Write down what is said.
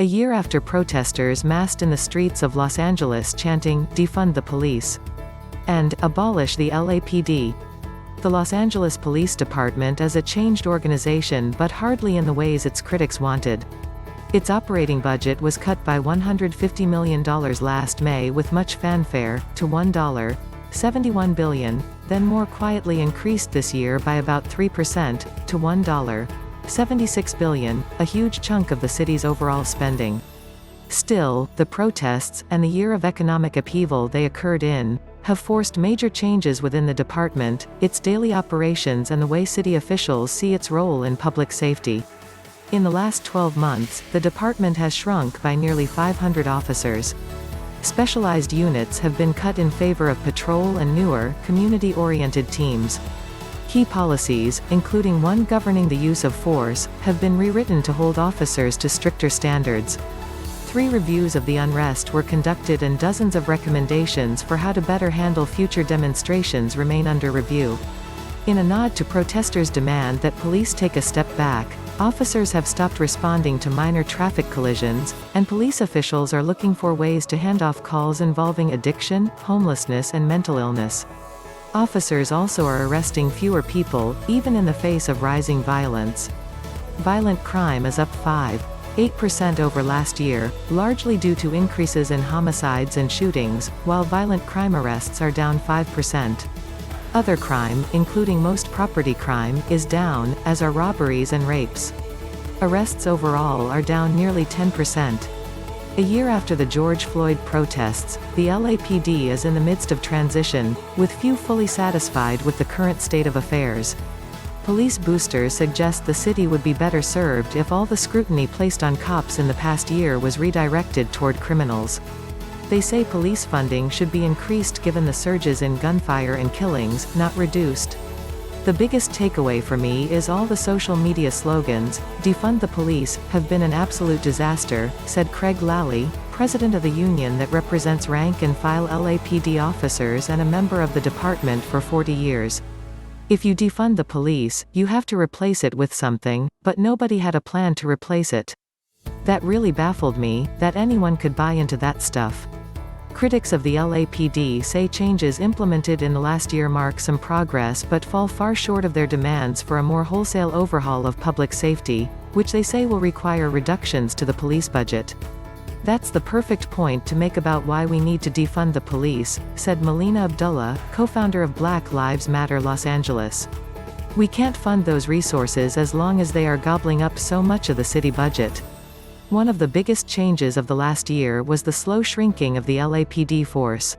A year after protesters massed in the streets of Los Angeles chanting, "Defund the police" and "Abolish the LAPD." The Los Angeles Police Department is a changed organization, but hardly in the ways its critics wanted. Its operating budget was cut by $150 million last May with much fanfare, to $1.71 billion, then more quietly increased this year by about 3%, to $1.76 billion, a huge chunk of the city's overall spending. Still, the protests, and the year of economic upheaval they occurred in, have forced major changes within the department, its daily operations and the way city officials see its role in public safety. In the last 12 months, the department has shrunk by nearly 500 officers. Specialized units have been cut in favor of patrol and newer, community-oriented teams. Key policies, including one governing the use of force, have been rewritten to hold officers to stricter standards. 3 reviews of the unrest were conducted and dozens of recommendations for how to better handle future demonstrations remain under review. In a nod to protesters' demand that police take a step back, officers have stopped responding to minor traffic collisions, and police officials are looking for ways to hand off calls involving addiction, homelessness and mental illness. Officers also are arresting fewer people, even in the face of rising violence. Violent crime is up 5.8% over last year, largely due to increases in homicides and shootings, while violent crime arrests are down 5%. Other crime, including most property crime, is down, as are robberies and rapes. Arrests overall are down nearly 10%. A year after the George Floyd protests, the LAPD is in the midst of transition, with few fully satisfied with the current state of affairs. Police boosters suggest the city would be better served if all the scrutiny placed on cops in the past year was redirected toward criminals. They say police funding should be increased given the surges in gunfire and killings, not reduced. The biggest takeaway for me is all the social media slogans, "Defund the police," have been an absolute disaster, said Craig Lally, president of the union that represents rank-and-file LAPD officers and a member of the department for 40 years. If you defund the police, you have to replace it with something, but nobody had a plan to replace it. That really baffled me, that anyone could buy into that stuff. Critics of the LAPD say changes implemented in the last year mark some progress but fall far short of their demands for a more wholesale overhaul of public safety, which they say will require reductions to the police budget. That's the perfect point to make about why we need to defund the police, said Melina Abdullah, co-founder of Black Lives Matter Los Angeles. We can't fund those resources as long as they are gobbling up so much of the city budget. One of the biggest changes of the last year was the slow shrinking of the LAPD force.